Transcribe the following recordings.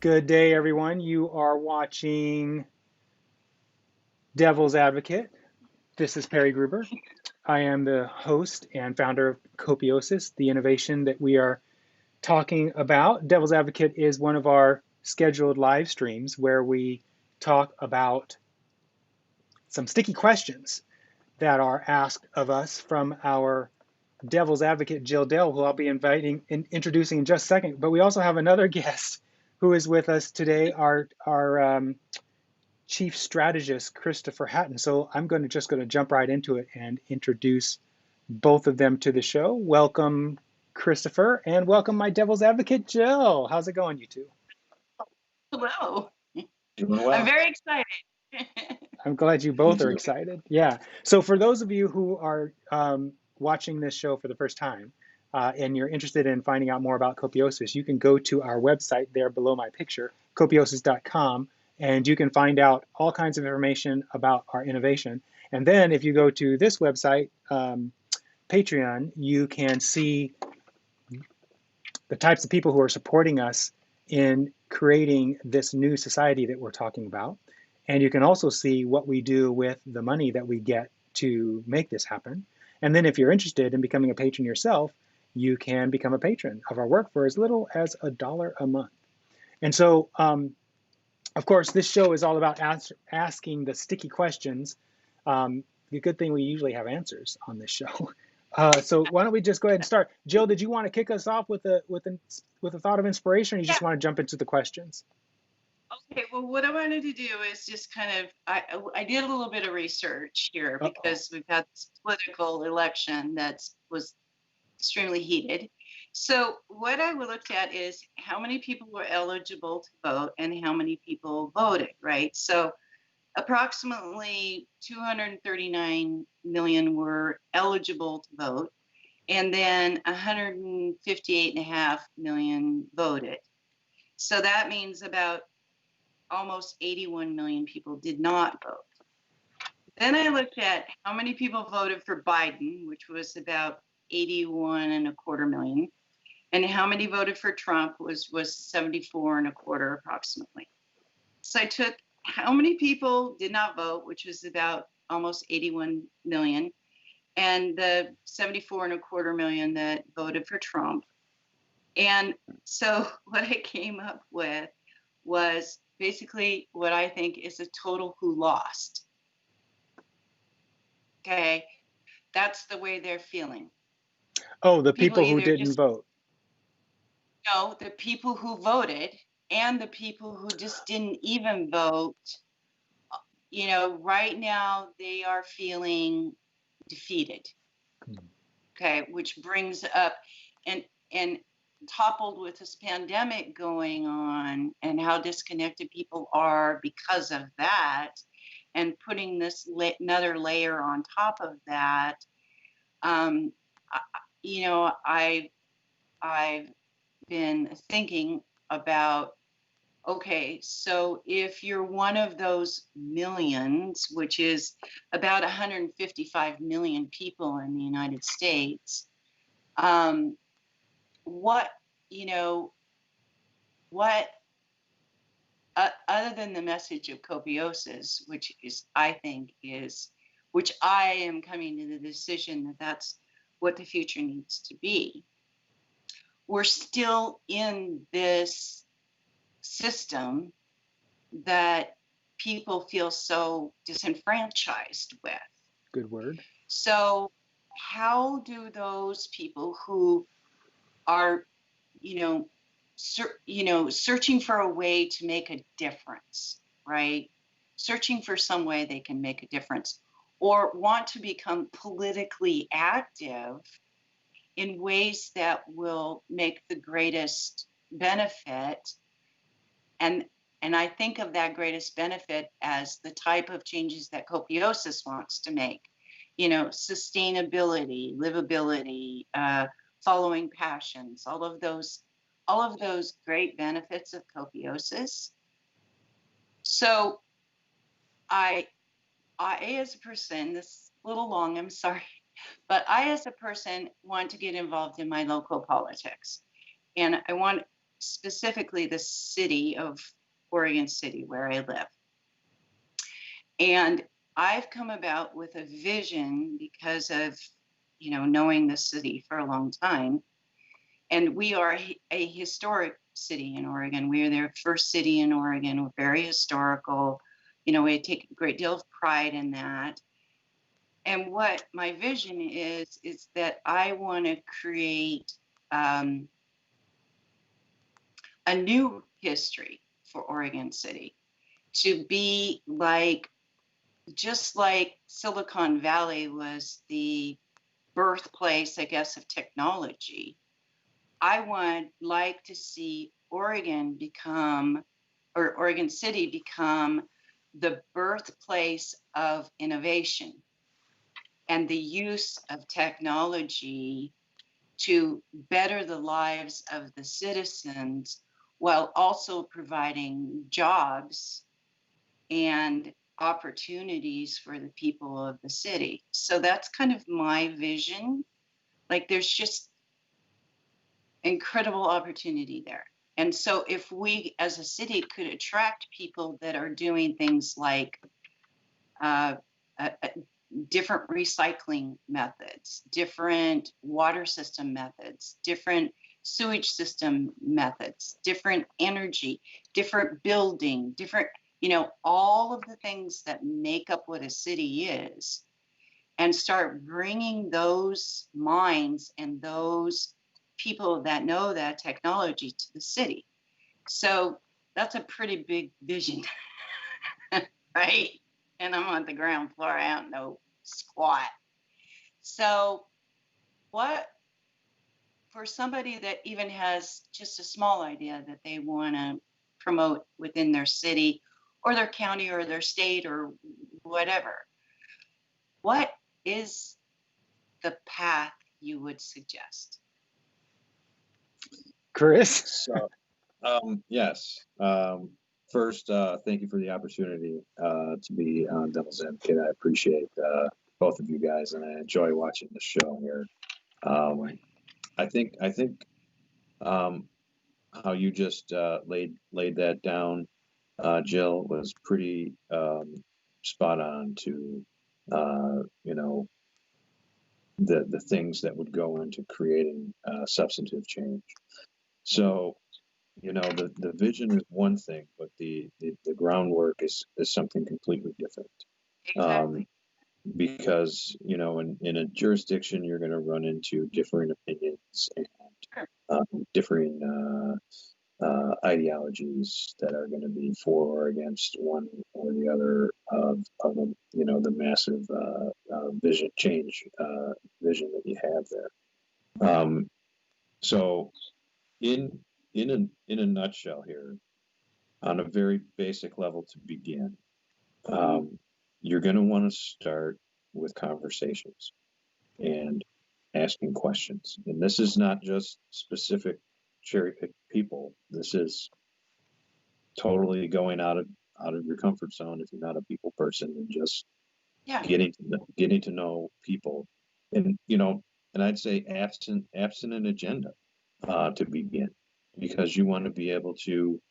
Good day, everyone. You are watching Devil's Advocate. This is Perry Gruber. I am the host and founder of Copiosis, the innovation that we are talking about. Devil's Advocate is one of our scheduled live streams where we talk about some sticky questions that are asked of us from our Devil's Advocate, Jill Dell, who I'll be introducing in just a second. But we also have another guest who is with us today, our chief strategist, Christopher Hatton. So I'm just going to jump right into it and introduce both of them to the show. Welcome, Christopher, and welcome my Devil's Advocate, Jill. How's it going, you two? Hello. Doing well. I'm very excited. I'm glad you both are excited. Yeah. So for those of you who are watching this show for the first time and you're interested in finding out more about Copiosis, you can go to our website there below my picture, copiosis.com, and you can find out all kinds of information about our innovation. And then if you go to this website, Patreon, you can see the types of people who are supporting us in creating this new society that we're talking about. And you can also see what we do with the money that we get to make this happen. And then if you're interested in becoming a patron yourself, you can become a patron of our work for as little as $1 a month. And so, of course, this show is all about asking the sticky questions. The good thing we usually have answers on this show. So why don't we just go ahead and start? Jill, did you want to kick us off with a thought of inspiration, or you Yeah. just want to jump into the questions? Okay. Well, what I wanted to do is just kind of I did a little bit of research here because we've had this political election that was extremely heated. So what I looked at is how many people were eligible to vote and how many people voted, right? So approximately 239 million were eligible to vote, and then 158.5 million voted. So that means about almost 81 million people did not vote. Then I looked at how many people voted for Biden, which was about 81 and a quarter million, and how many voted for Trump was 74 and a quarter approximately. So I took how many people did not vote, which was about almost 81 million, and the 74 and a quarter million that voted for Trump. And so what I came up with was basically what I think is a total who lost. Okay. That's the way they're feeling. Oh, the People people who either didn't just vote. know the people who voted and the people who just didn't even vote, right now they are feeling defeated. Okay, which brings up and toppled with this pandemic going on and how disconnected people are because of that, and putting this another layer on top of that. um, I've been thinking about, okay, so if you're one of those millions, which is about 155 million people in the United States, what, what, other than the message of copiosis, which which I am coming to the decision that that's what the future needs to be. We're still in this system that people feel so disenfranchised with. Good word. So how do those people who are, searching for a way to make a difference, right? Searching for some way they can make a difference, or want to become politically active in ways that will make the greatest benefit. And I think of that greatest benefit as the type of changes that Copiosis wants to make. Sustainability, livability, following passions, all of those great benefits of Copiosis. So I as a person, this is a little long, I'm sorry, but I as a person want to get involved in my local politics. And I want specifically the city of Oregon City, where I live. And I've come about with a vision because of, knowing the city for a long time. And we are a historic city in Oregon. We are their first city in Oregon. We're very historical. We take a great deal of pride in that. And what my vision is that I want to create a new history for Oregon City, to be like, just like Silicon Valley was the birthplace, I guess, of technology. I would like to see Oregon City become the birthplace of innovation and the use of technology to better the lives of the citizens, while also providing jobs and opportunities for the people of the city. So that's kind of my vision. Like, there's just incredible opportunity there. And so if we as a city could attract people that are doing things like uh, different recycling methods, different water system methods, different sewage system methods, different energy, different building, different, all of the things that make up what a city is, and start bringing those minds and those people that know that technology to the city. So that's a pretty big vision, right? And I'm on the ground floor. I don't know squat. So what, for somebody that even has just a small idea that they want to promote within their city or their county or their state or whatever, what is the path you would suggest? Chris? So, yes. First, thank you for the opportunity to be on Devil's Advocate. I appreciate both of you guys, and I enjoy watching the show here. I think how you just laid that down, Jill, was pretty spot on to the things that would go into creating substantive change. So, the vision is one thing, but the groundwork is something completely different. Exactly. Because, in a jurisdiction, you're going to run into differing opinions and differing ideologies that are going to be for or against one or the other of the massive vision that you have there. So in a nutshell here, on a very basic level to begin, you're going to want to start with conversations and asking questions. And this is not just specific cherry picked people. This is totally going out of your comfort zone if you're not a people person, and just getting to know people. And and I'd say absent an agenda to begin, because you want to be able to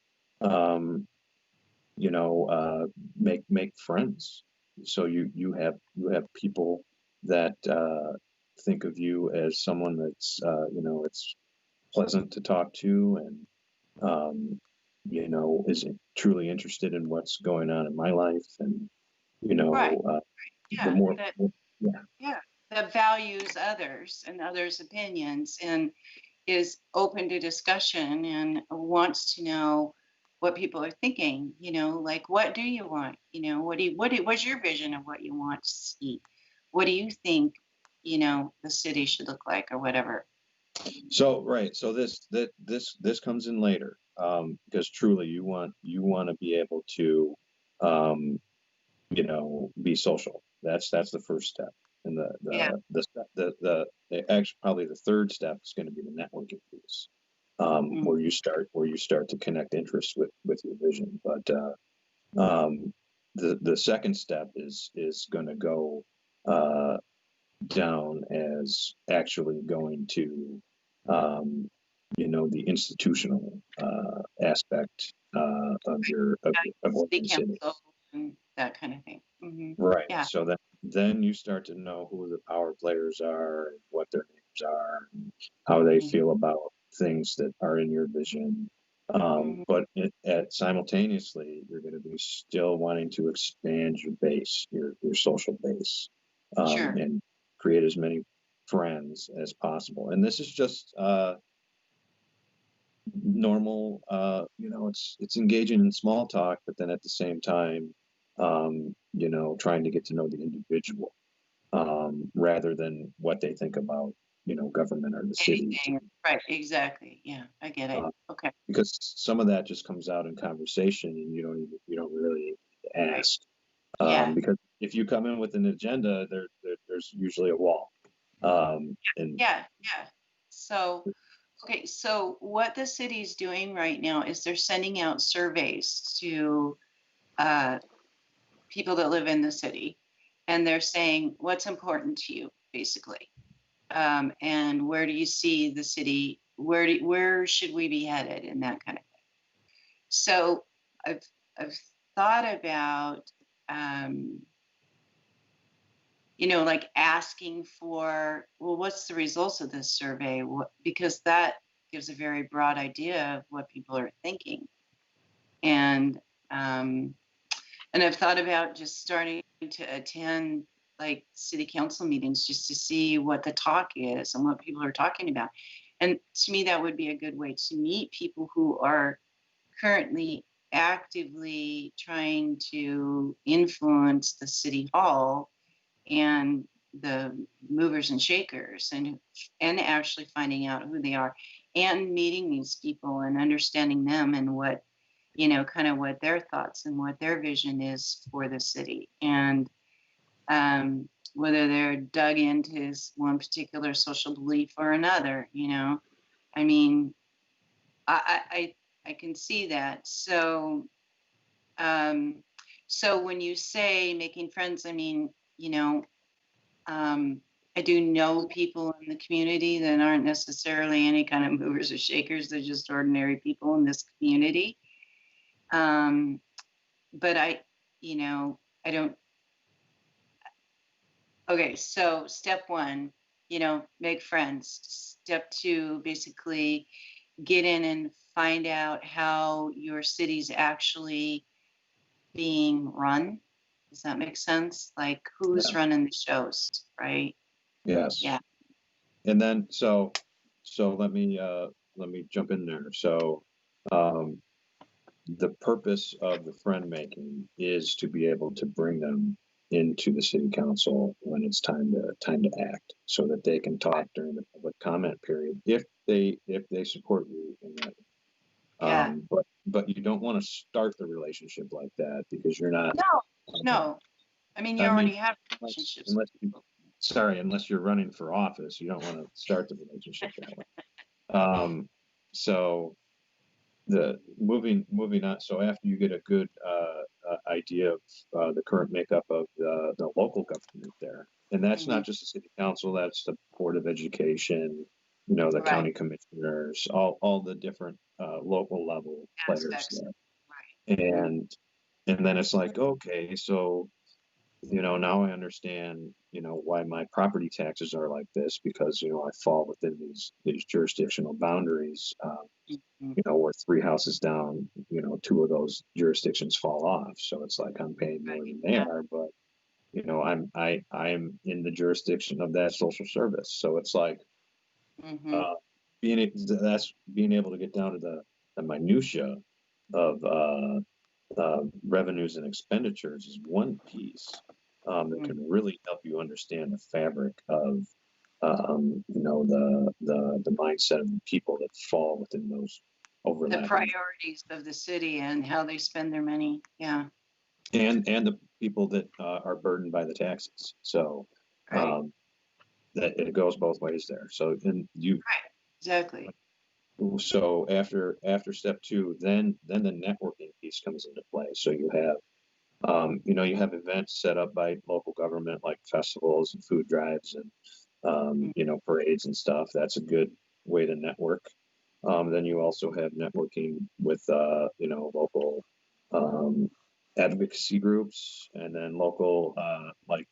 make friends. So you have people that think of you as someone that's it's pleasant to talk to, and is truly interested in what's going on in my life, and Right. the more That values others and others' opinions, and is open to discussion and wants to know what people are thinking. Like, what do you want? What's your vision of what you want to see? What do you think the city should look like, or whatever? So this comes in later, because truly you want to be able to be social. That's the first step. And the actually probably the third step is going to be the networking piece, where you start to connect interests with your vision. But the second step is going to go down as actually going to you know, the institutional aspect of what City the city. council and that kind of thing. Right. Yeah. So that then you start to know who the power players are, what their names are, and how they feel about things that are in your vision. But simultaneously, you're going to be still wanting to expand your base, your social base, Sure. and create as many friends as possible. And this is just normal. You know, it's engaging in small talk, but then at the same time, you know, trying to get to know the individual rather than what they think about, you know, government or the city. Anything. Right. Exactly. Yeah, I get it. Okay. Because some of that just comes out in conversation, and you don't really ask. Yeah. Because if you come in with an agenda, there's usually a wall. And Yeah. So, okay. So what the city's doing right now is they're sending out surveys to people that live in the city, and they're saying what's important to you, basically, and where do you see the city? Where should we be headed, and that kind of thing. So I've thought about you know, like asking for, well, what's the results of this survey? Because that gives a very broad idea of what people are thinking. And I've thought about just starting to attend like city council meetings just to see what the talk is and what people are talking about. And to me, that would be a good way to meet people who are currently actively trying to influence the city hall and the movers and shakers, and actually finding out who they are and meeting these people and understanding them and what, you know, kind of what their thoughts and what their vision is for the city, and whether they're dug into one particular social belief or another, you know. I mean, I can see that. So so when you say making friends, I mean, you know, I do know people in the community that aren't necessarily any kind of movers or shakers. They're just ordinary people in this community. But you know, I don't. Okay, so step one, you know, make friends. Step two, basically get in and find out how your city's actually being run. Does that make sense? Like who's running the shows, right? yes. Yeah. And then so let me jump in there. So the purpose of the friend making is to be able to bring them into the city council when it's time to act, so that they can talk during the public comment period if they support you in that. Yeah. But you don't want to start the relationship like that, because you're not. No. I mean, you I already mean, have relationships. unless you're running for office, you don't want to start the relationship that way. So the moving on. So after you get a good idea of the current makeup of the local government there, and that's not just the city council, that's the board of education, you know, the county commissioners, all the different local level players there. And then it's like, okay, so, you know, now I understand, you know, why my property taxes are like this, because, you know, I fall within these jurisdictional boundaries. You know, we're 3 houses down, you know, 2 of those jurisdictions fall off. So it's like I'm paying more than they are, but, you know, I'm in the jurisdiction of that social service. So it's like being able to get down to the minutia of revenues and expenditures is one piece that can really help you understand the fabric of you know, the mindset of the people that fall within those overlapping. The priorities of the city and how they spend their money. Yeah. And the people that are burdened by the taxes. So that it goes both ways there. So then Exactly. So after step 2, then the networking piece comes into play. So you have you know, you have events set up by local government, like festivals and food drives and you know, parades and stuff. That's a good way to network. Then you also have networking with, you know, local advocacy groups, and then local, like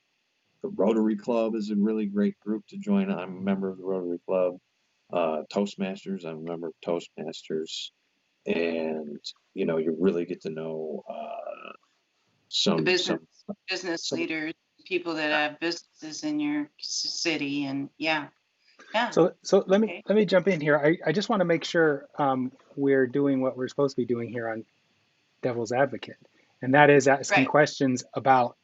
the Rotary Club is a really great group to join. I'm a member of the Rotary Club. Toastmasters, I'm a member of Toastmasters. And, you know, you really get to know The some business So, leaders, people that have businesses in your city, and yeah. so Okay. let me jump in here. I just want to make sure we're doing what we're supposed to be doing here on Devil's Advocate, and that is asking Right. questions about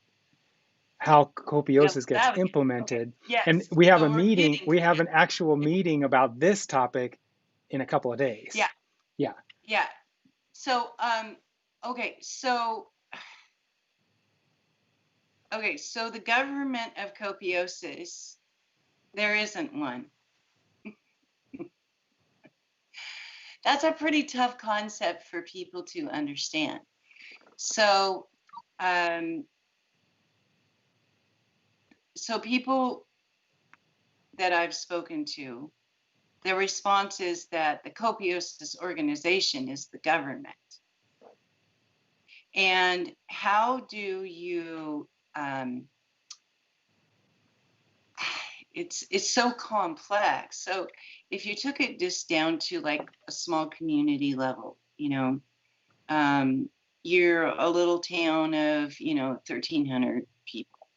how Devil's copiosis gets advocate. Okay. implemented. And Yes. we have So a we're meeting, getting we to have that. an actual meeting about this topic in a couple of days. Yeah. Yeah. Yeah. So okay. So the government of Copiosis, there isn't one. That's a pretty tough concept for people to understand. So so people that I've spoken to, the response is that the Copiosis organization is the government. And how do you it's so complex. So if you took it just down to like a small community level, you know, you're a little town of, you know, 1,300 people,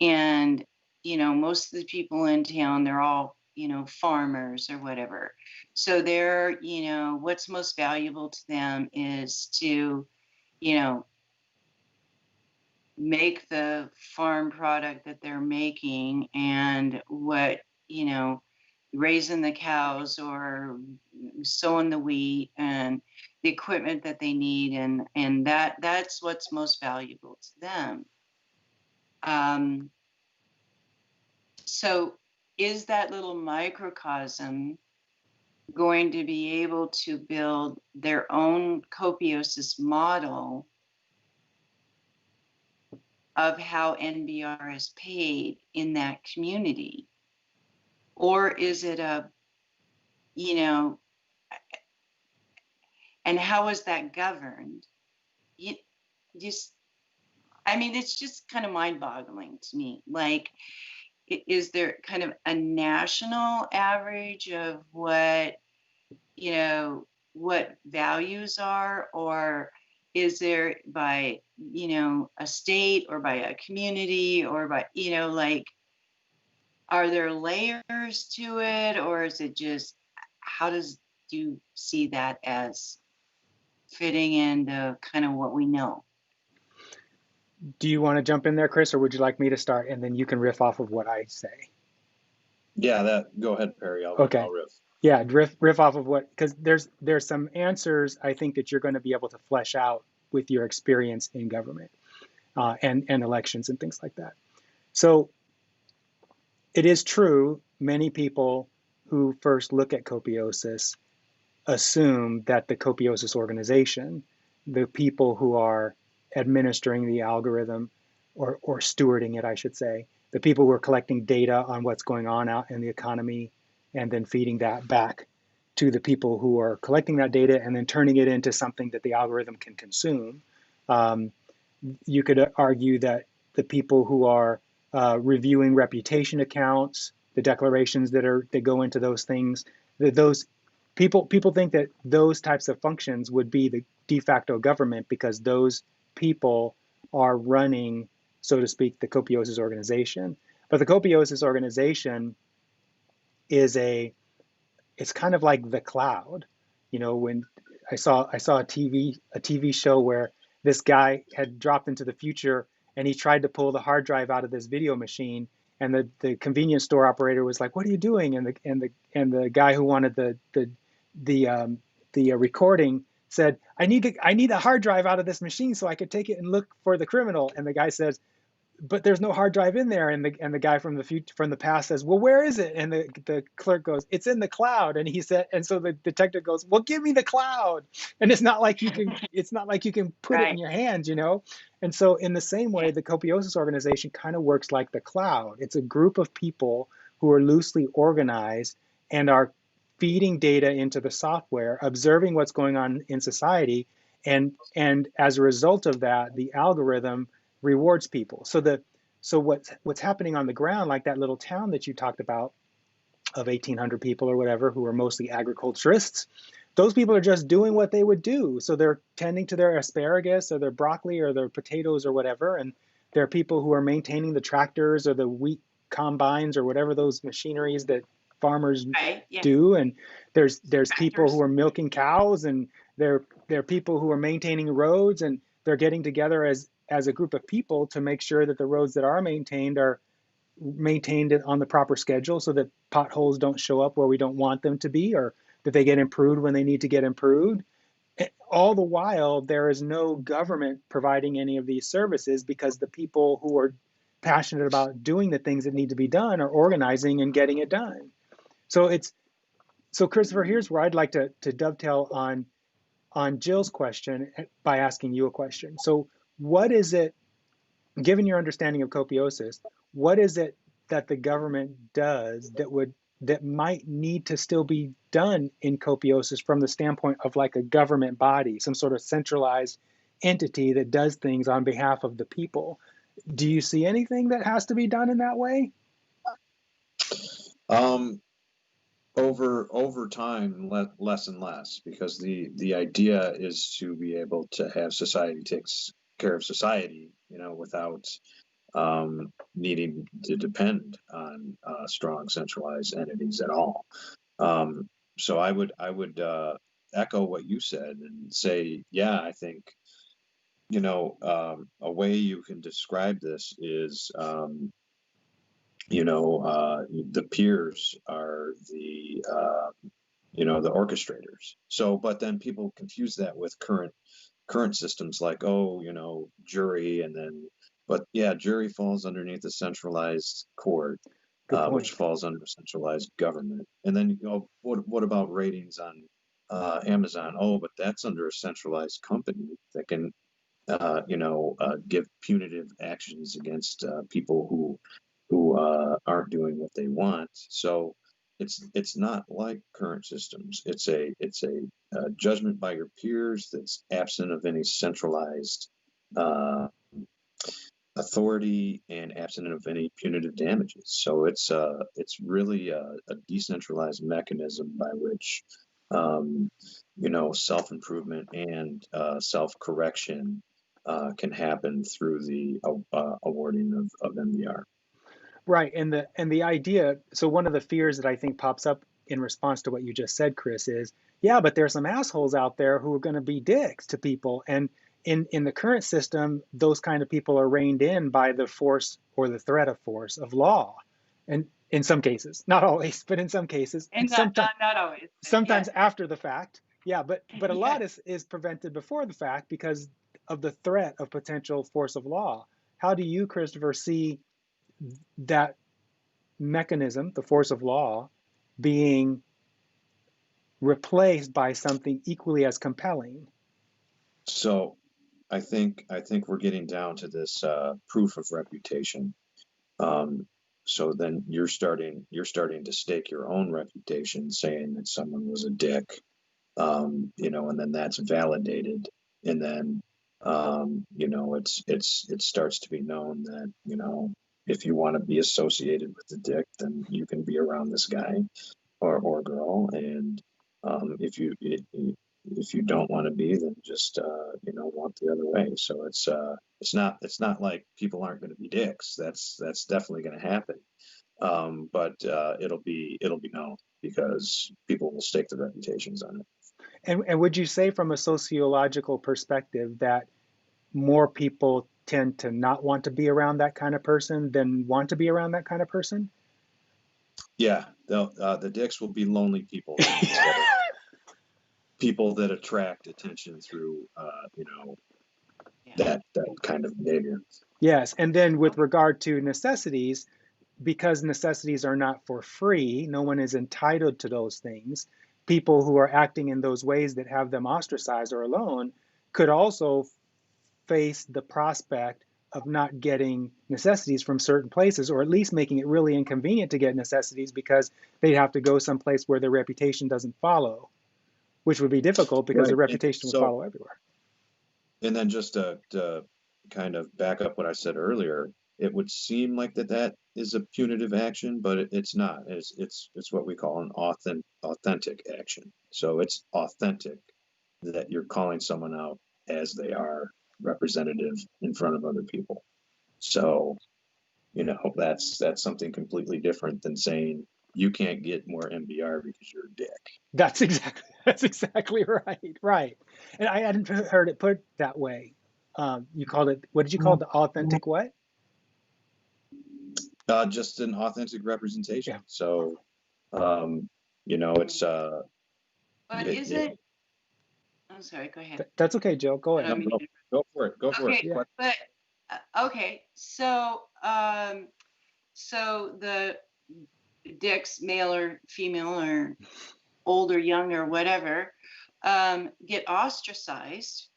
and you know, most of the people in town, they're all, you know, farmers or whatever. So they're, you know, what's most valuable to them is to, you know, make the farm product that they're making, and what, you know, raising the cows or sowing the wheat and the equipment that they need, and that's what's most valuable to them. um, so is that little microcosm going to be able to build their own copiosis model of how NBR is paid in that community? Or is it a, you know, and how is that governed? You just, I mean, it's just kind of mind boggling to me. Like, is there kind of a national average of what, you know, what values are, or is there by, you know, a state or by a community or by, you know, like, are there layers to it, or is it just, how does you see that as fitting into kind of what we know? Do you want to jump in there, Chris, or would you like me to start and then you can riff off of what I say? Yeah, that go ahead, Perry. Okay. I'll riff. Yeah, riff off of what, because there's some answers I think that you're going to be able to flesh out with your experience in government and elections and things like that. So it is true, many people who first look at copiosis assume that the copiosis organization, the people who are administering the algorithm or stewarding it, I should say, the people who are collecting data on what's going on out in the economy and then feeding that back to the people who are collecting that data and then turning it into something that the algorithm can consume. You could argue that the people who are reviewing reputation accounts, the declarations that go into those things, that those people think that those types of functions would be the de facto government because those people are running, so to speak, the Copiosis organization. But the Copiosis organization it's kind of like the cloud. You know, when I saw a TV show where this guy had dropped into the future and he tried to pull the hard drive out of this video machine, and the convenience store operator was like, "What are you doing?" And the guy who wanted the recording said, "I need a hard drive out of this machine so I could take it and look for the criminal." And the guy says, "But there's no hard drive in there." And the guy from the future, from the past, says, "Well, where is it?" And the clerk goes, "It's in the cloud." And he said, and so the detective goes, "Well, give me the cloud." And it's not like you can put it in Right. your hands, you know. And so in the same Yeah. way, the Copiosis organization kind of works like the cloud. It's a group of people who are loosely organized and are feeding data into the software, observing what's going on in society, and as a result of that, the algorithm rewards people. So what's happening on the ground, like that little town that you talked about of 1,800 people or whatever, who are mostly agriculturists, those people are just doing what they would do. So they're tending to their asparagus or their broccoli or their potatoes or whatever, and there are people who are maintaining the tractors or the wheat combines or whatever those machineries that farmers Right. Yeah. do, and there's people Tractors. who are milking cows, and there are people who are maintaining roads, and they're getting together as a group of people to make sure that the roads that are maintained on the proper schedule, so that potholes don't show up where we don't want them to be, or that they get improved when they need to get improved. All the while, there is no government providing any of these services, because the people who are passionate about doing the things that need to be done are organizing and getting it done. So Christopher, here's where I'd like to dovetail on Jill's question by asking you a question. So what is it, given your understanding of copiosis, what is it that the government does that might need to still be done in copiosis from the standpoint of like a government body, some sort of centralized entity that does things on behalf of the people? Do you see anything that has to be done in that way? Over time, less and less, because the idea is to be able to have society takes care of society, without needing to depend on strong centralized entities at all. So I would echo what you said and say, yeah, I think a way you can describe this is the peers are the orchestrators. So, but then people confuse that with current systems like, jury, and then, but yeah, jury falls underneath a centralized court, which falls under centralized government. And then, what about ratings on Amazon? Oh, but that's under a centralized company that can, give punitive actions against people who aren't doing what they want. So it's not like current systems. It's a judgment by your peers that's absent of any centralized authority and absent of any punitive damages. So it's really a decentralized mechanism by which self-improvement and self-correction can happen through the awarding of MDR. Right, and the idea, so one of the fears that I think pops up in response to what you just said, Chris, is, yeah, but there's some assholes out there who are going to be dicks to people, and in the current system, those kind of people are reined in by the force or the threat of force of law, and in some cases, not always, but in some cases, and not always, sometimes after the fact, yeah, but a Yeah. lot is prevented before the fact because of the threat of potential force of law. How do you, Christopher, see that mechanism, the force of law, being replaced by something equally as compelling? So I think we're getting down to this proof of reputation. So then you're starting to stake your own reputation, saying that someone was a dick, and then that's validated, and then it starts to be known that if you want to be associated with the dick, then you can be around this guy or girl, and if you don't want to be, then just walk the other way. So it's not like people aren't going to be dicks. That's definitely going to happen. But it'll be known because people will stake their reputations on it. And would you say, from a sociological perspective, that more people tend to not want to be around that kind of person than want to be around that kind of person? Yeah, the dicks will be lonely people. People that attract attention through that kind of behavior. Yes, and then with regard to necessities, because necessities are not for free, no one is entitled to those things. People who are acting in those ways that have them ostracized or alone could also face the prospect of not getting necessities from certain places, or at least making it really inconvenient to get necessities because they'd have to go someplace where their reputation doesn't follow, which would be difficult because Right. their And reputation would so, follow everywhere. and then just to kind of back up what I said earlier, it would seem like that is a punitive action, but it's not. It's what we call an authentic action. So it's authentic that you're calling someone out as they are, representative in front of other people. So, that's something completely different than saying you can't get more MBR because you're a dick. That's exactly right. Right. And I hadn't heard it put that way. You called it, what did you call it? The authentic what? Just an authentic representation. Yeah. So, it's But is it? I'm sorry. Go ahead. That's okay, Jill. Go I ahead. don't mean to- go for it. Go for it. Okay, Yeah. but okay. So the dicks, male or female or old or young or whatever, get ostracized,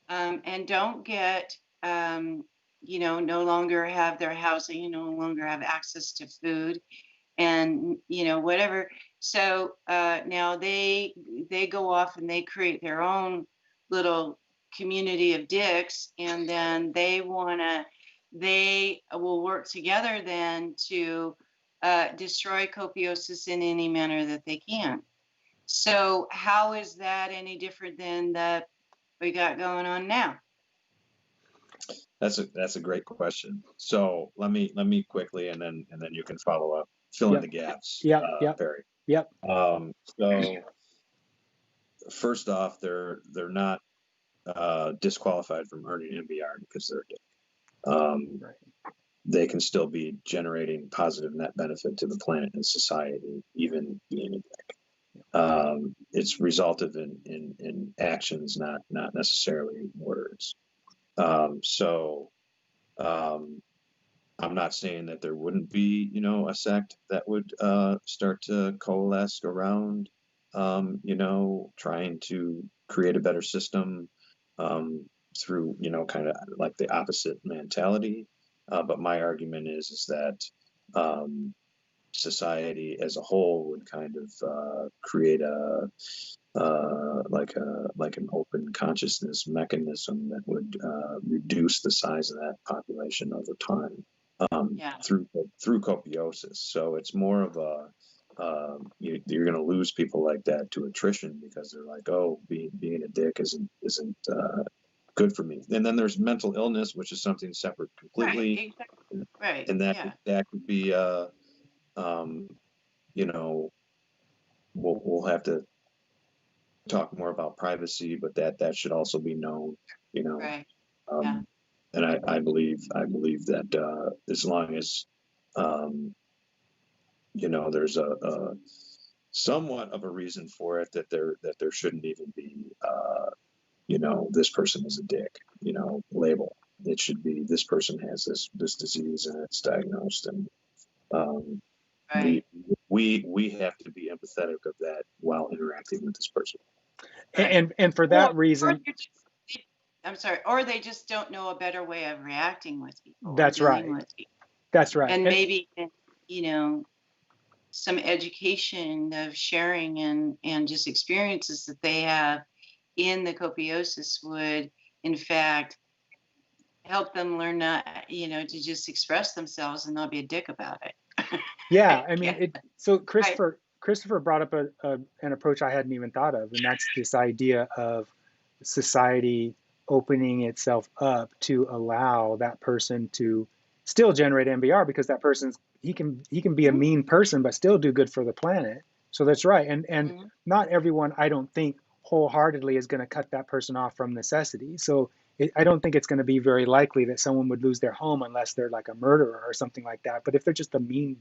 and don't get, no longer have their housing, no longer have access to food, and whatever. So now they go off and they create their own little community of dicks, and then they will work together then to destroy Copiosis in any manner that they can. So how is that any different than the we got going on now? That's a great question. So let me quickly, and then you can follow up, fill in the gaps. Yep. Perry. Yep. So first off, they're not disqualified from earning MBR because they're a dick. Right. They can still be generating positive net benefit to the planet and society, even being a dick. It's resultive in actions, not necessarily words. So I'm not saying that there wouldn't be, a sect that would start to coalesce around, trying to create a better system through, kind of like the opposite mentality. But my argument is that society as a whole would kind of create like an open consciousness mechanism that would reduce the size of that population over time through copiosis. So it's more of a you're going to lose people like that to attrition because they're like, oh, being a dick isn't good for me. And then there's mental illness, which is something separate completely. Right. And that could be we'll have to talk more about privacy, but that should also be known, Right. And I believe that as long as there's a somewhat of a reason for it, that there shouldn't even be this person is a dick label. It should be this person has this disease and it's diagnosed, and Right. we have to be empathetic of that while interacting with this person. Right. And for that reason, I'm sorry, or they just don't know a better way of reacting with people. That's right. That's right. And maybe some education of sharing and just experiences that they have in the copiosis would, in fact, help them learn not, to just express themselves and not be a dick about it. Yeah, I mean, so Christopher brought up an approach I hadn't even thought of, and that's this idea of society opening itself up to allow that person to still generate MBR, because that person's he can be a mean person but still do good for the planet. So that's right, and not everyone, I don't think, wholeheartedly is going to cut that person off from necessity. So I don't think it's going to be very likely that someone would lose their home unless they're like a murderer or something like that. But if they're just a mean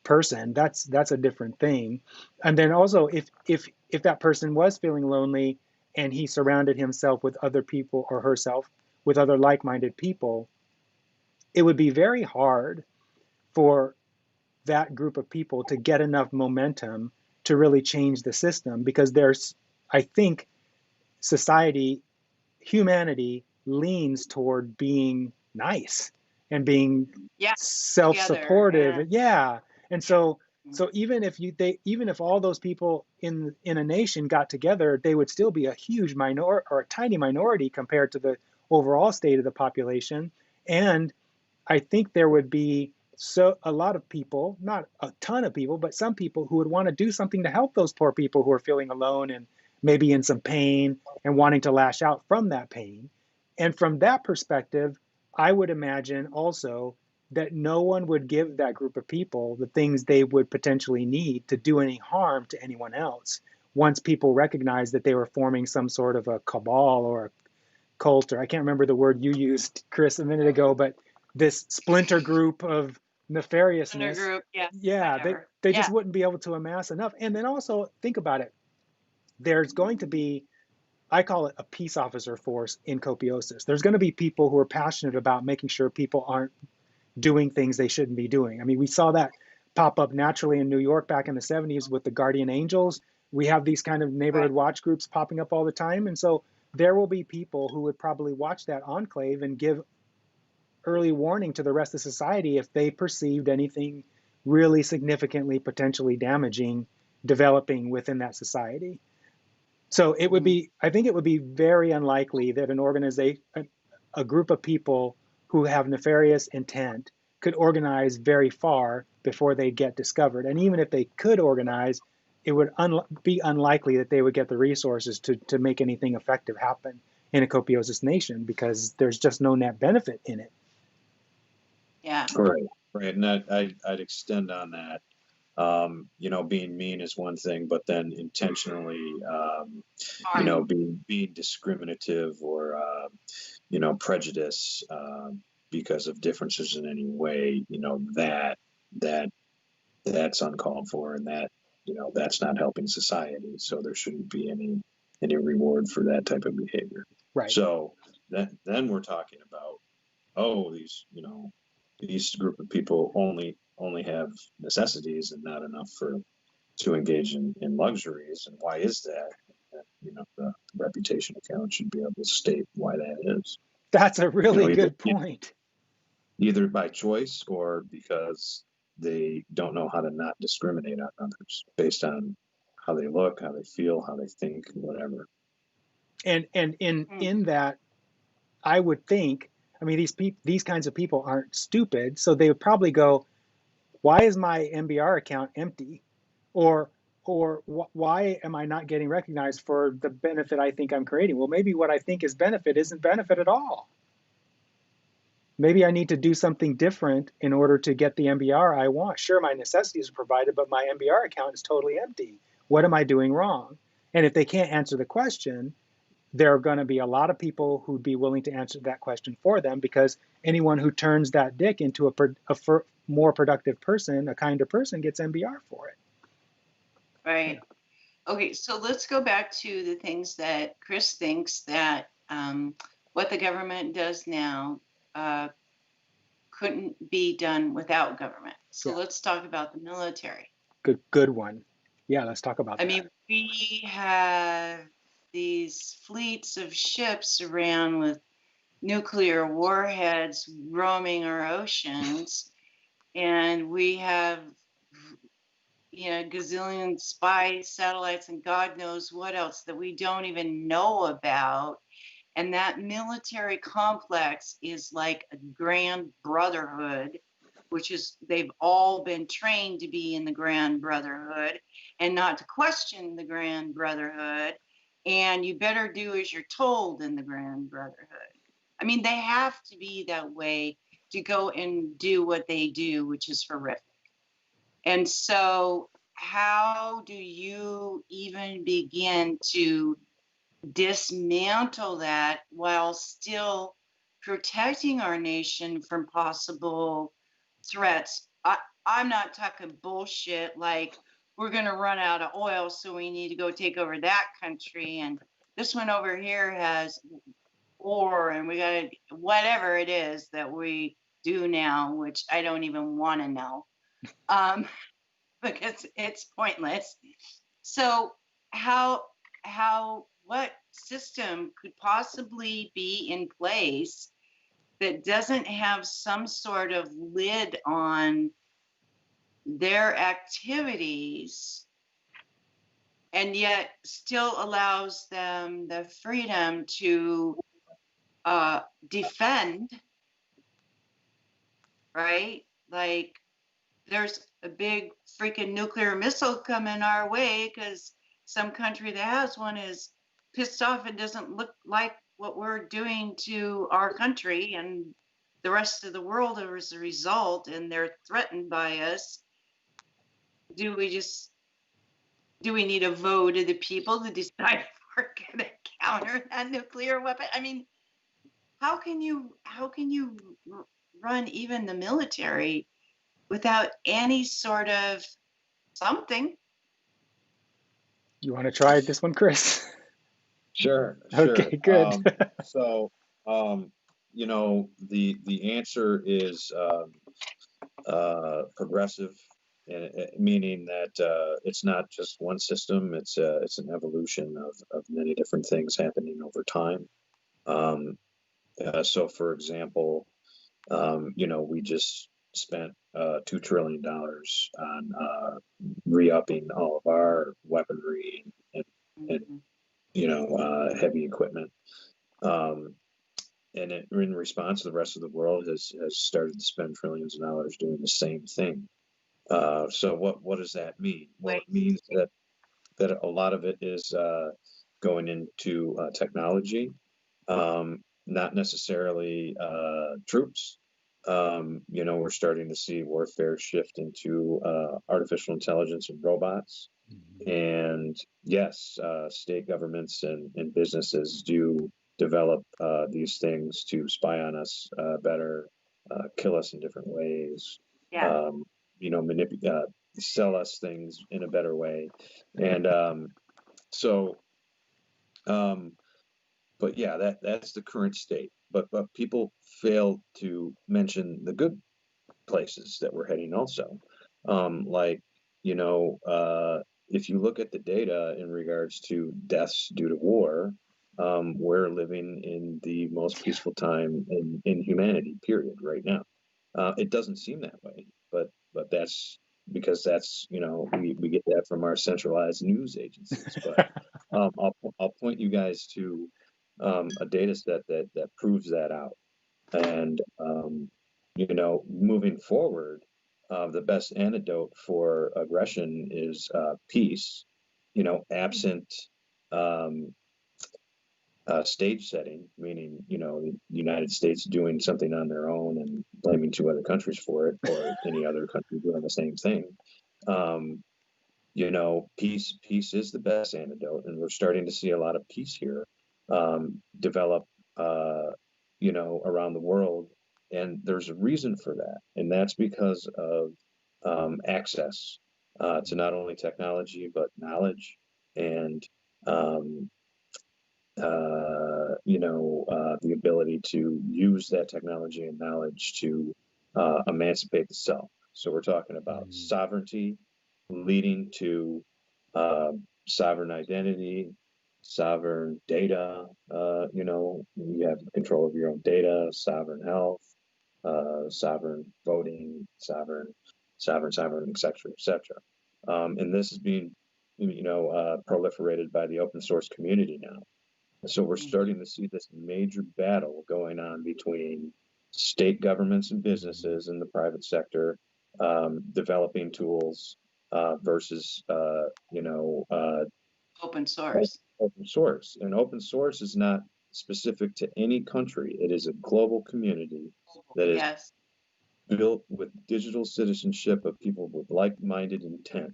person, that's a different thing. And then also, if that person was feeling lonely and he surrounded himself with other people, or herself with other like-minded people, it would be very hard for that group of people to get enough momentum to really change the system, because I think humanity leans toward being nice and being Yeah, together. self-supportive. Yeah. Yeah. And so Mhm. so even if all those people in a nation got together, they would still be a huge minor or a tiny minority compared to the overall state of the population. And I think there would be a lot of people, not a ton of people, but some people who would want to do something to help those poor people who are feeling alone and maybe in some pain and wanting to lash out from that pain. And from that perspective, I would imagine also that no one would give that group of people the things they would potentially need to do any harm to anyone else once people recognize that they were forming some sort of a cabal or a cult, or I can't remember the word you used, Chris, a minute ago, but this splinter group of nefariousness. Group. Yeah. Yeah, Whatever. they just Yeah. wouldn't be able to amass enough. And then also think about it. There's going to be, I call it a peace officer force in Copiosis. There's going to be people who are passionate about making sure people aren't doing things they shouldn't be doing. I mean, we saw that pop up naturally in New York back in the 70s with the Guardian Angels. We have these kind of neighborhood Right. watch groups popping up all the time. And so there will be people who would probably watch that enclave and give early warning to the rest of society if they perceived anything really significantly potentially damaging developing within that society. So it would be, I think it would be very unlikely that an organization, a group of people who have nefarious intent could organize very far before they get discovered. And even if they could organize, it would be unlikely that they would get the resources to make anything effective happen in a Copiosis nation because there's just no net benefit in it. Yeah. Right. And I'd extend on that. Being mean is one thing, but then intentionally, being discriminative or, prejudice because of differences in any way, that's uncalled for, and that's not helping society. So there shouldn't be any reward for that type of behavior. Right. So then we're talking about, these group of people only have necessities and not enough to engage in luxuries. And why is that? The reputation account should be able to state why that is. That's a really good point. Either by choice or because they don't know how to not discriminate on others based on how they look, how they feel, how they think, whatever. And in that, I would think, I mean, these kinds of people aren't stupid, so they would probably go, why is my MBR account empty? Or why am I not getting recognized for the benefit I think I'm creating? Well, maybe what I think is benefit isn't benefit at all. Maybe I need to do something different in order to get the MBR I want. Sure, my necessities are provided, but my MBR account is totally empty. What am I doing wrong? And if they can't answer the question, there are going to be a lot of people who'd be willing to answer that question for them, because anyone who turns that dick into a more productive person, a kinder person, gets MBR for it. Right. Okay, so let's go back to the things that Chris thinks that what the government does now couldn't be done without government. So let's talk about the military. Good one. Yeah, let's talk about that. I mean, we have these fleets of ships around with nuclear warheads roaming our oceans, and we have gazillion spy satellites and God knows what else that we don't even know about. And that military complex is like a grand brotherhood, which is, they've all been trained to be in the grand brotherhood and not to question the grand brotherhood. And you better do as you're told in the grand brotherhood. I mean, they have to be that way to go and do what they do, which is horrific. And so how do you even begin to dismantle that while still protecting our nation from possible threats? I'm not talking bullshit like we're going to run out of oil, so we need to go take over that country. And this one over here has war, and we got to, whatever it is that we do now, which I don't even want to know. Because it's pointless. So what system could possibly be in place that doesn't have some sort of lid on their activities and yet still allows them the freedom to defend, right? Like there's a big freaking nuclear missile coming our way because some country that has one is pissed off and doesn't look like what we're doing to our country and the rest of the world as a result, and they're threatened by us. Do we need a vote of the people to decide if we're going to counter that nuclear weapon? I mean, how can you run even the military without any sort of something? You want to try this one, Chris? Sure. Okay, good. So, you know, the answer is progressive, and meaning that it's not just one system. It's an evolution of many different things happening over time. Um, so, for example, you know, we just spent $2 trillion on re-upping all of our weaponry and Mhm. you know, heavy equipment. Um, and in response, the rest of the world has started to spend trillions of dollars doing the same thing. So what does that mean? Well, Wait, it means that a lot of it is going into technology, not necessarily troops. You know, we're starting to see warfare shift into artificial intelligence and robots. And yes, state governments and businesses do develop these things to spy on us better, kill us in different ways, yeah, um, you know, sell us things in a better way. And so, um, but yeah, that's the current state. But people fail to mention the good places that we're heading also. Like, you know, if you look at the data in regards to deaths due to war, we're living in the most peaceful time in humanity, period, right now. It doesn't seem that way, but that's because that's, you know, we get that from our centralized news agencies. But I'll point you guys to a data set that proves that out. And you know, moving forward, the best antidote for aggression is peace. You know, absent um, stage setting, meaning, you know, the United States doing something on their own and blaming two other countries for it, or any other country doing the same thing. Um, you know, peace is the best antidote, and we're starting to see a lot of peace here develop, uh, you know, around the world, and there's a reason for that, and that's because of access to not only technology but knowledge and um, you know, the ability to use that technology and knowledge to emancipate the self. So we're talking about sovereignty leading to uh, sovereign identity, sovereign data. You know, you have control of your own data, sovereign health, sovereign voting, sovereign, et cetera, et cetera. And this is being, you know, proliferated by the open source community now. So we're starting to see this major battle going on between state governments and businesses in the private sector developing tools versus, you know, open source. open source. And open source is not specific to any country. It is a global community that is Yes. built with digital citizenship of people with like-minded intent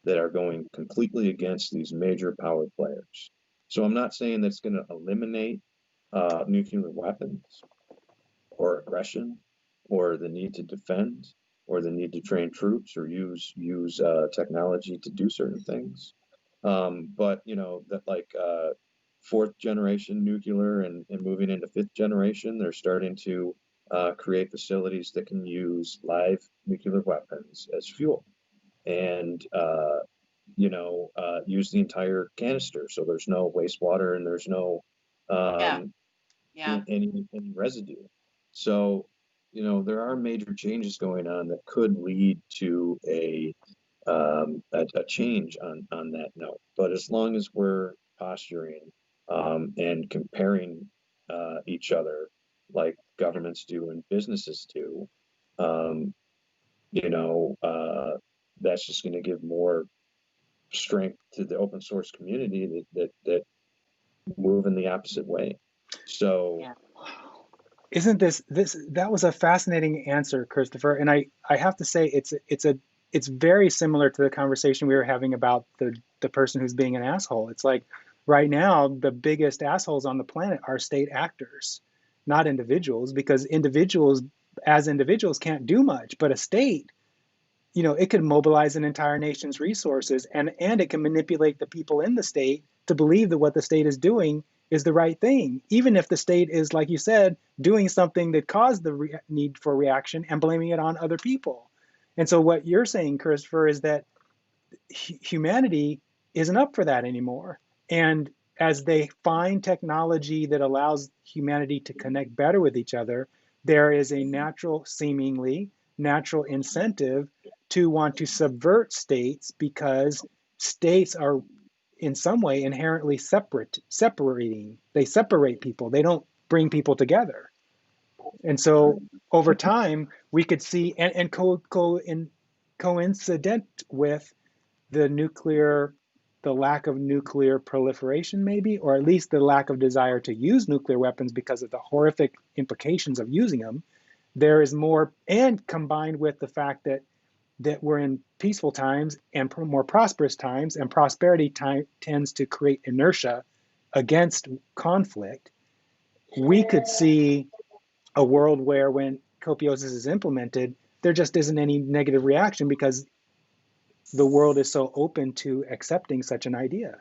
that are going completely against these major power players. So I'm not saying that's going to eliminate nuclear weapons or aggression or the need to defend or the need to train troops or use technology to do certain things. But you know that like fourth generation nuclear and moving into fifth generation, they're starting to create facilities that can use live nuclear weapons as fuel and you know use the entire canister, so there's no wastewater and there's no Yeah. um, Yeah. any residue. So, there are major changes going on that could lead to a change on that note. But as long as we're posturing and comparing each other like governments do and businesses do, um, you know, that's just going to give more strength to the open source community that move in the opposite way. So, Yeah. Isn't this that was a fascinating answer, Christopher? And I have to say it's very similar to the conversation we were having about the person who's being an asshole. It's like right now the biggest assholes on the planet are state actors, not individuals, because individuals as individuals can't do much, but a state, it could mobilize an entire nation's resources, and it can manipulate the people in the state to believe that what the state is doing is the right thing, even if the state is, like you said, doing something that caused the need for reaction and blaming it on other people. And so what you're saying, Christopher, is that humanity isn't up for that anymore. And as they find technology that allows humanity to connect better with each other, there is a seemingly natural incentive to want to subvert states, because states are in some way inherently separating. They separate people. They don't bring people together. And so over time, we could see, and coincident with the lack of nuclear proliferation, maybe, or at least the lack of desire to use nuclear weapons because of the horrific implications of using them, there is more, and combined with the fact that we're in peaceful times and more prosperous times, and prosperity tends to create inertia against conflict, we could see a world where when Copiosis is implemented, there just isn't any negative reaction because the world is so open to accepting such an idea.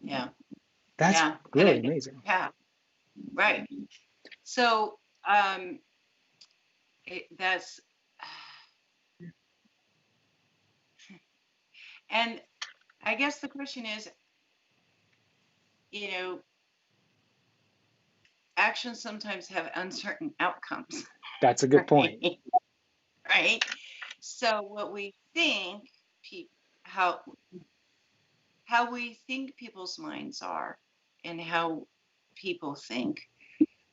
Yeah. That's Yeah. really amazing. Yeah. Right. So that's and I guess the question is, actions sometimes have uncertain outcomes. That's a good point. Right. So what we think, how we think people's minds are, and how people think.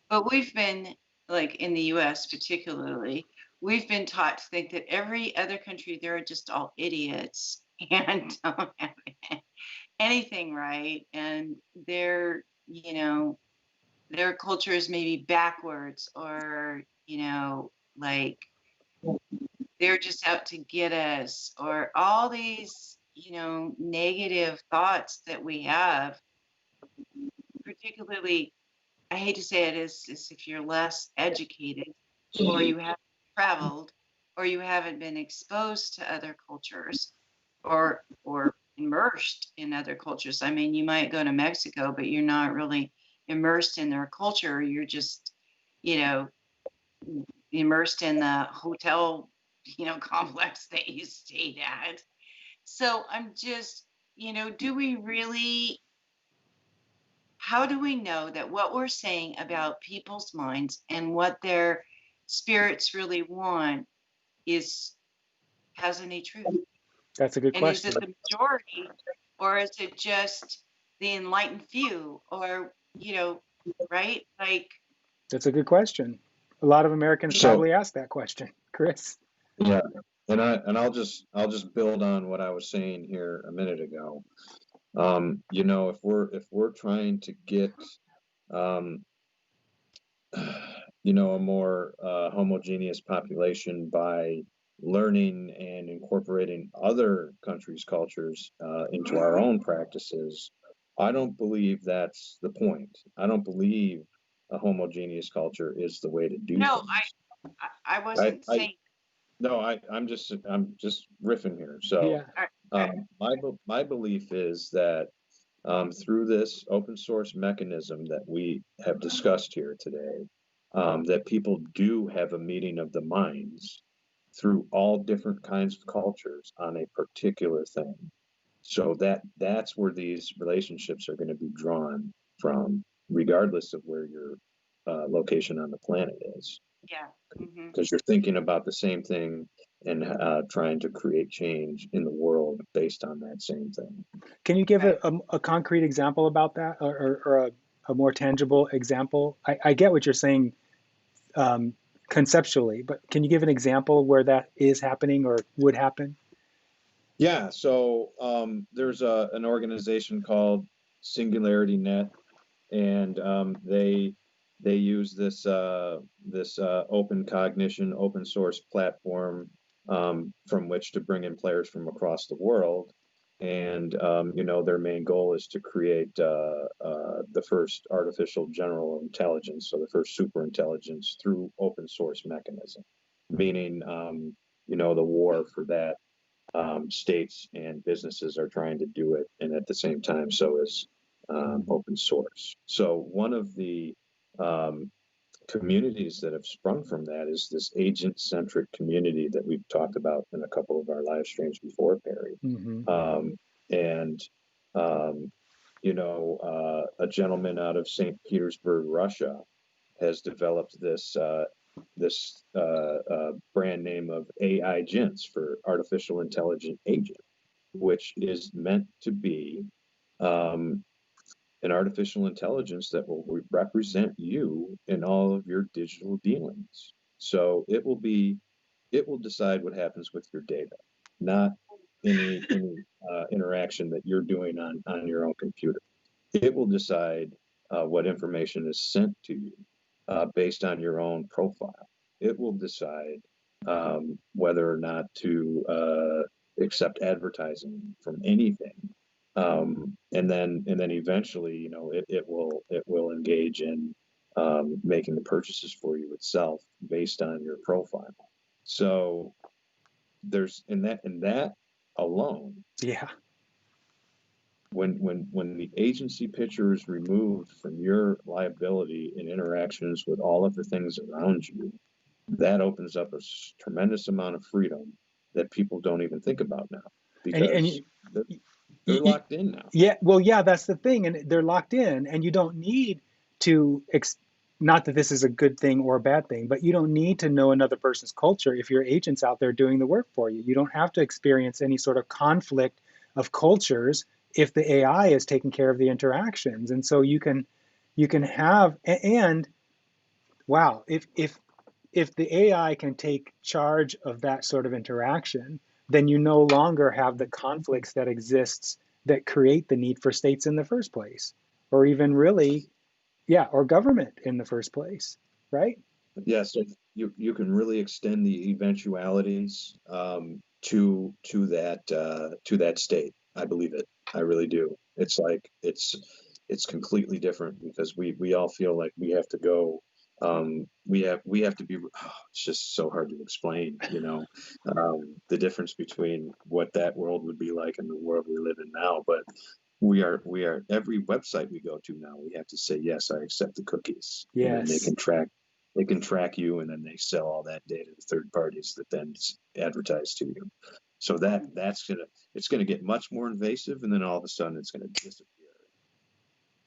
But we've been, like in the U.S. particularly, we've been taught to think that every other country, they're just all idiots and don't have anything right, and their culture is maybe backwards, or like they're just out to get us, or all these negative thoughts that we have. Particularly, I hate to say it, is if you're less educated, or you haven't traveled, or you haven't been exposed to other cultures, or immersed in other cultures. I mean, you might go to Mexico, but you're not really immersed in their culture. You're just, immersed in the hotel, complex that you stayed at. So I'm just, do we really, how do we know that what we're saying about people's minds and what their spirits really want has any truth? That's a good And is question. it the majority, or is it just the enlightened few, or, right? Like, That's a good question. A lot of Americans probably ask that question, Chris. Yeah, I'll just build on what I was saying here a minute ago. If we're trying to get a more homogeneous population by learning and incorporating other countries' cultures into our own practices, I don't believe that's the point. I don't believe a homogeneous culture is the way to do no, things. I wasn't saying. No, I'm just riffing here. So Yeah. my belief is that through this open source mechanism that we have discussed here today, that people do have a meeting of the minds through all different kinds of cultures on a particular thing. So that's where these relationships are going to be drawn from, regardless of where you're location on the planet is, Yeah. Hmm. because you're thinking about the same thing and trying to create change in the world based on that same thing. Can you give Right. a concrete example about that, or a more tangible example? I get what you're saying conceptually, but can you give an example where that is happening or would happen? Yeah, so there's an organization called Singularity Net, and they use this open cognition, open source platform from which to bring in players from across the world. And their main goal is to create the first artificial general intelligence, so the first super intelligence through open source mechanism, meaning the war for that, states and businesses are trying to do it, and at the same time, so is open source. So one of the um, communities that have sprung from that is this agent-centric community that we've talked about in a couple of our live streams before, Perry. Mm-hmm. And a gentleman out of St. Petersburg, Russia, has developed this brand name of AI Gents, for artificial intelligent agent, which is meant to be an artificial intelligence that will represent you in all of your digital dealings. So it will decide what happens with your data, not any interaction that you're doing on your own computer. It will decide what information is sent to you based on your own profile. It will decide whether or not to accept advertising from anything, and then eventually, it will engage in making the purchases for you itself based on your profile. So there's in that alone, Yeah. when the agency picture is removed from your liability in interactions with all of the things around you, that opens up a tremendous amount of freedom that people don't even think about now, And because they're, you, they're locked in now. yeah, well, yeah, that's the thing, and they're locked in, and you don't need to. Not that this is a good thing or a bad thing, but you don't need to know another person's culture if your agent's out there doing the work for you. You don't have to experience any sort of conflict of cultures if the AI is taking care of the interactions, and so you can have and wow, if the AI can take charge of that sort of interaction, then you no longer have the conflicts that exists that create the need for states in the first place, or even really, yeah, or government in the first place, right? Yeah, so you can really extend the eventualities to that state. I believe it. I really do. It's like it's completely different, because we all feel like we have to go. We have to be. It's just so hard to explain. The difference between what that world would be like and the world we live in now. But we are every website we go to now, we have to say, yes, I accept the cookies, and then they Yes. can track you, and then they sell all that data to third parties that then advertise to you. So it's gonna get much more invasive, and then all of a sudden it's gonna disappear.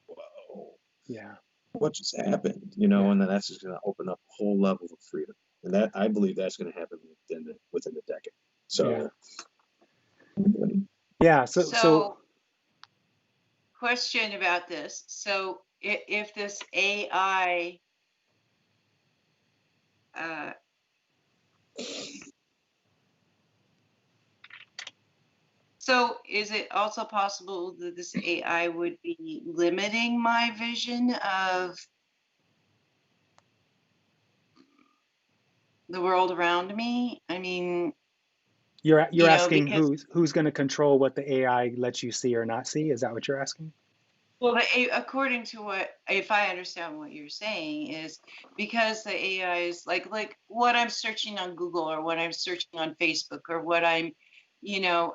Whoa, Yeah. what just happened? Yeah. And then that's just gonna open up a whole level of freedom, and that, I believe, that's gonna happen within the decade. Yeah. So Yeah. So, question about this. So, if this AI, uh, so is it also possible that this AI would be limiting my vision of the world around me? I mean, you're asking because who's going to control what the AI lets you see or not see? Is that what you're asking? well, according to what, if I understand what you're saying, is because the AI is like what I'm searching on Google, or what I'm searching on Facebook, or what I'm,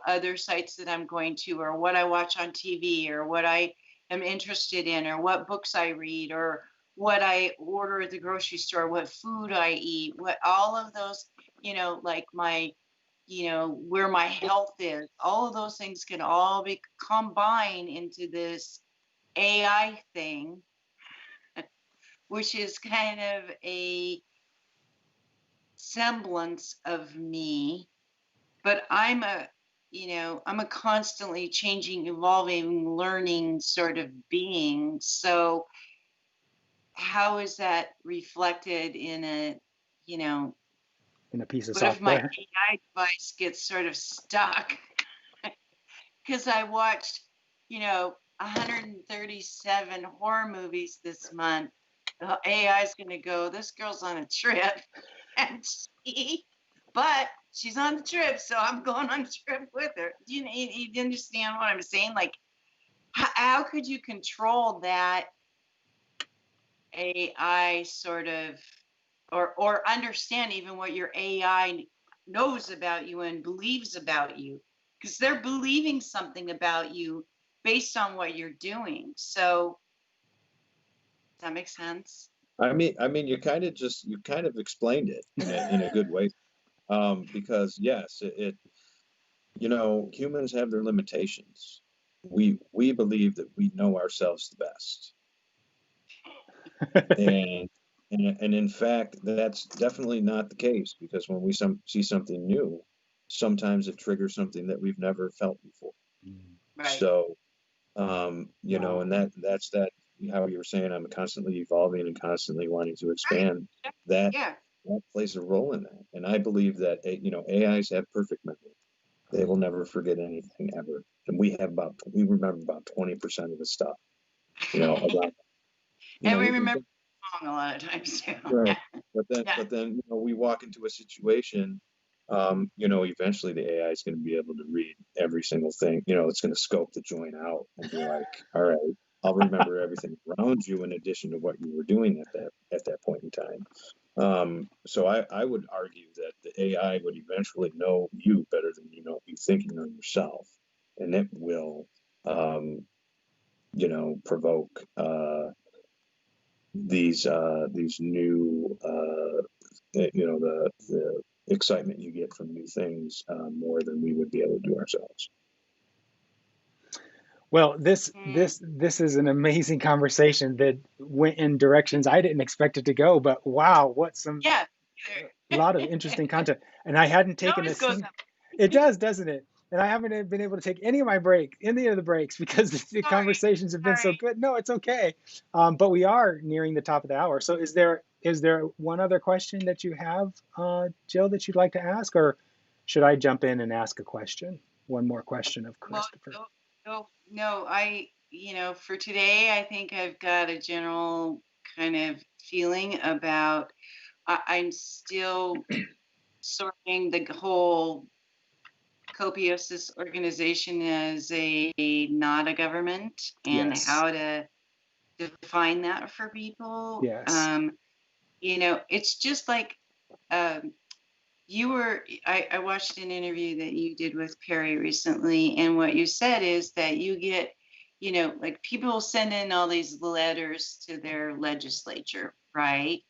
other sites that I'm going to, or what I watch on TV, or what I am interested in, or what books I read, or what I order at the grocery store, what food I eat, what all of those, like my, where my health is, all of those things can all be combined into this AI thing, which is kind of a semblance of me, but I'm a constantly changing, evolving, learning sort of being. So how is that reflected in you know, in a piece of what if my software. AI device gets sort of stuck? Because I watched, 137 horror movies this month. The AI is going to go, this girl's on a trip, and but she's on the trip, so I'm going on the trip with her. Do you understand what I'm saying? Like, how could you control that AI sort of, or understand even what your AI knows about you and believes about you? Because they're believing something about you based on what you're doing. So, does that make sense? I mean, you kind of explained it in a good way. Because yes, humans have their limitations. We believe that we know ourselves the best, and and in fact, that's definitely not the case because when we see something new, sometimes it triggers something that we've never felt before. Right. So, Wow. and that's that how you were saying, I'm constantly evolving and constantly wanting to Right. expand. That Yeah. that plays a role in that, and I believe that AIs have perfect memory. They will never forget anything ever, and we remember about 20% of the stuff. About And we we can remember wrong a lot of times too. right, Yeah. Yeah. but then we walk into a situation. Eventually the AI is going to be able to read every single thing. It's going to scope the joint out and be like, all right, I'll remember everything around you in addition to what you were doing at that point in time. So I would argue that the AI would eventually know you better than you think you know yourself, and it will, um, provoke these new, the excitement you get from new things more than we would be able to do ourselves. Well, this Mm, this this is an amazing conversation that went in directions I didn't expect it to go, but wow, what some yeah. a lot of interesting content. And I hadn't It taken a always goes sing up. it does, doesn't it? And I haven't been able to take any of the breaks because the Sorry. conversations have been so Sorry. good. No, it's okay. But we are nearing the top of the hour. So is there one other question that you have, Jill, that you'd like to ask, or should I jump in and ask a question? One more question of Well, Christopher. no. For today, I think I've got a general kind of feeling about. I'm still sorting the whole Copiosis organization as a not a government and Yes. how to define that for people. Yes. It's just like um, I watched an interview that you did with Perry recently, and what you said is that you get, like people send in all these letters to their legislature, right?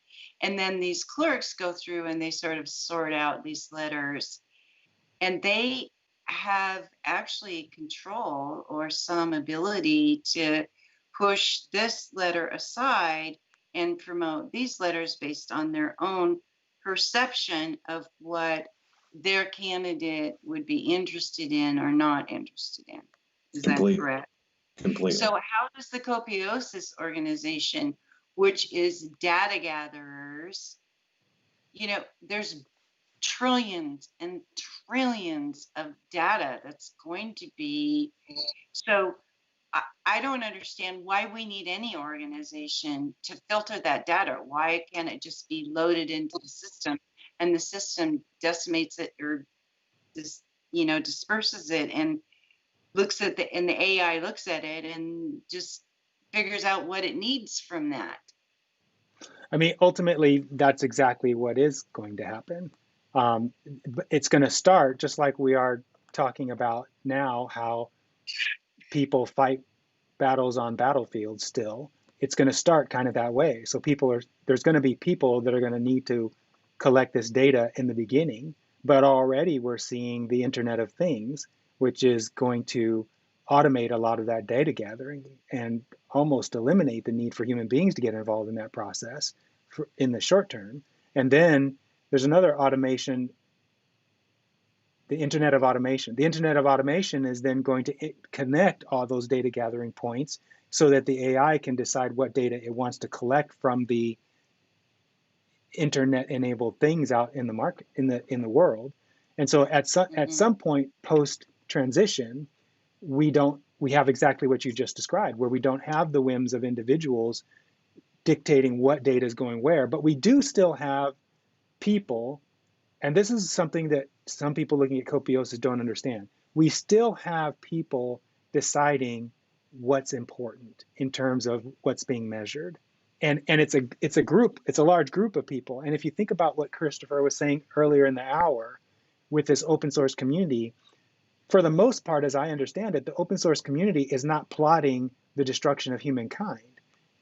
And then these clerks go through and they sort of sort out these letters, and they have actually control or some ability to push this letter aside and promote these letters based on their own perception of what their candidate would be interested in or not interested in. Is that Completely, correct? So, completely. how does the Copiosis organization, which is data gatherers, there's trillions and trillions of data that's going to be. So I don't understand why we need any organization to filter that data. Why can't it just be loaded into the system and the system decimates it or just, disperses it and and the AI looks at it and just figures out what it needs from that. I mean, ultimately, that's exactly what is going to happen. But it's going to start just like we are talking about now, how people fight battles on battlefields still. It's going to start kind of that way. So there's going to be people that are going to need to collect this data in the beginning, but already we're seeing the Internet of Things, which is going to automate a lot of that data gathering and almost eliminate the need for human beings to get involved in that process in the short term. And then there's another automation, the Internet of Automation. The Internet of Automation is then going to connect all those data gathering points so that the AI can decide what data it wants to collect from the internet-enabled things out in the market, in the world. And so at some point post transition, we have exactly what you just described, where we don't have the whims of individuals dictating what data is going where, but we do still have people, and this is something that some people looking at Copiosis don't understand. We still have people deciding what's important in terms of what's being measured. And it's a large group of people. And if you think about what Christopher was saying earlier in the hour with this open source community, for the most part, as I understand it, the open source community is not plotting the destruction of humankind.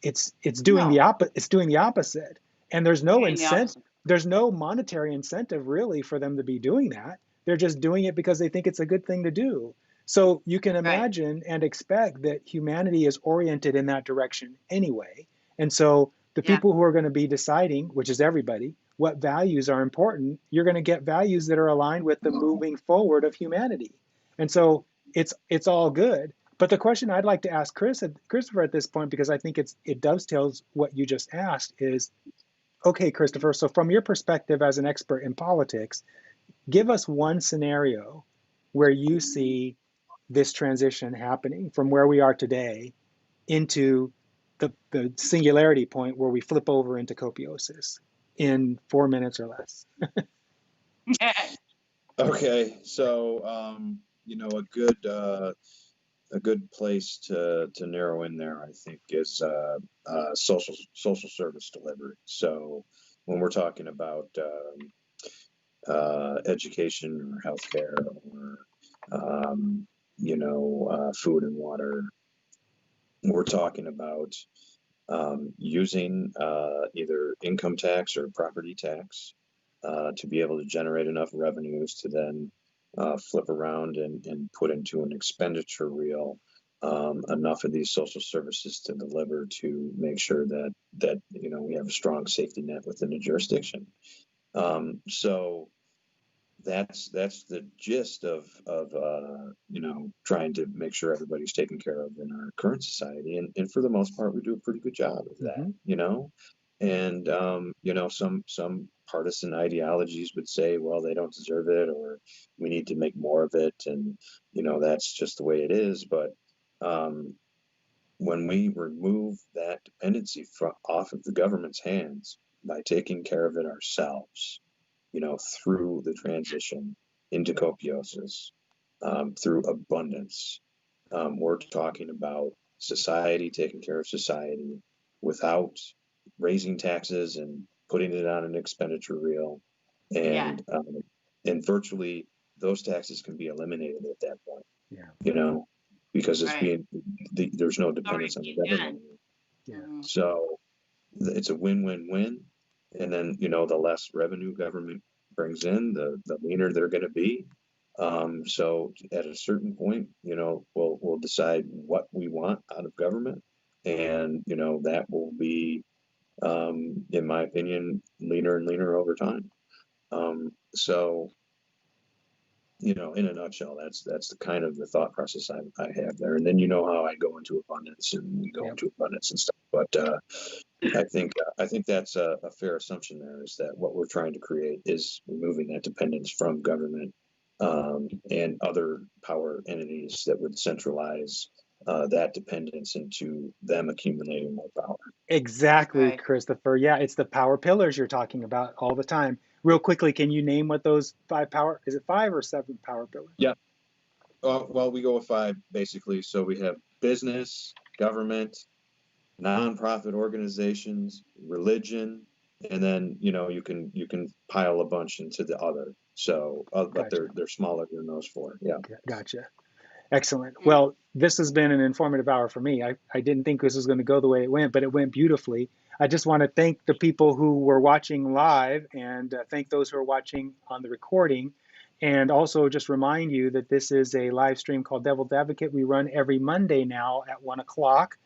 It's doing the opposite. And there's no incentive, there's no monetary incentive really for them to be doing that. They're just doing it because they think it's a good thing to do. So you can imagine and expect that humanity is oriented in that direction anyway. And so the people who are going to be deciding, which is everybody, what values are important, you're going to get values that are aligned with the moving forward of humanity. And so it's all good. But the question I'd like to ask Christopher at this point, because I think it dovetails what you just asked, is, okay, Christopher, so from your perspective as an expert in politics, give us one scenario where you see this transition happening from where we are today into the singularity point where we flip over into Copiosis in 4 minutes or less. Okay, so a good place to narrow in there, I think, is social service delivery. So when we're talking about education or healthcare or food and water, we're talking about using either income tax or property tax to be able to generate enough revenues to then flip around and put into an expenditure reel enough of these social services to deliver to make sure that we have a strong safety net within the jurisdiction. So that's the gist of trying to make sure everybody's taken care of in our current society, and for the most part we do a pretty good job of that. And some partisan ideologies would say, well, they don't deserve it, or we need to make more of it, and that's just the way it is. But when we remove that dependency off of the government's hands by taking care of it ourselves, through the transition into Copiosis, through abundance, we're talking about society taking care of society without raising taxes and putting it on an expenditure reel, and virtually those taxes can be eliminated at that point. Because it's there's no dependence on the government. So it's a win-win-win. And then the less revenue government brings in, the leaner they're going to be. So at a certain point, we'll decide what we want out of government, and that will be, in my opinion, leaner and leaner over time. So in a nutshell, that's the kind of the thought process I have there. And then how I go into abundance, and we go into abundance and stuff. But I think that's a fair assumption there, is that what we're trying to create is removing that dependence from government and other power entities that would centralize that dependence into them accumulating more power. Exactly, Christopher. Yeah, it's the power pillars you're talking about all the time. Real quickly, can you name what those is it 5 or 7 power pillars? Yeah. Well, we go with 5 basically. So we have business, government, nonprofit organizations, religion, and then you can pile a bunch into the other. So, but they're smaller than those 4. Yeah. Gotcha. Excellent. Well, this has been an informative hour for me. I didn't think this was going to go the way it went, but it went beautifully. I just want to thank the people who were watching live, and thank those who are watching on the recording. And also just remind you that this is a live stream called Devil's Advocate. We run every Monday now at 1 o'clock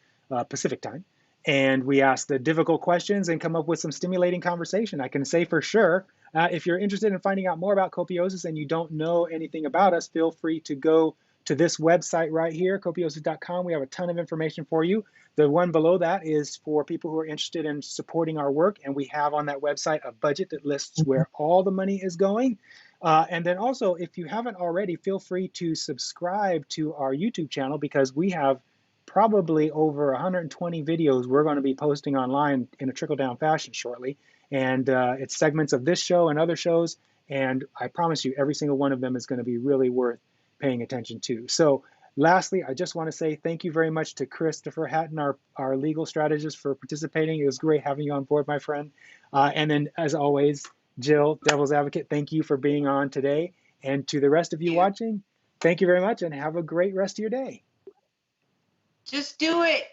Pacific time. And we ask the difficult questions and come up with some stimulating conversation. I can say for sure, if you're interested in finding out more about copiosis and you don't know anything about us, feel free to go to this website right here, copiosis.com. We have a ton of information for you. The one below that is for people who are interested in supporting our work. And we have on that website a budget that lists where all the money is going. And then also, if you haven't already, feel free to subscribe to our YouTube channel, because we have probably over 120 videos we're going to be posting online in a trickle-down fashion shortly. And it's segments of this show and other shows. And I promise you, every single one of them is going to be really worth paying attention to. So lastly, I just want to say thank you very much to Christopher Hatton, our legal strategist, for participating. It was great having you on board, my friend. And then, as always, Jill, Devil's Advocate, thank you for being on today. And to the rest of you watching, thank you very much and have a great rest of your day. Just do it.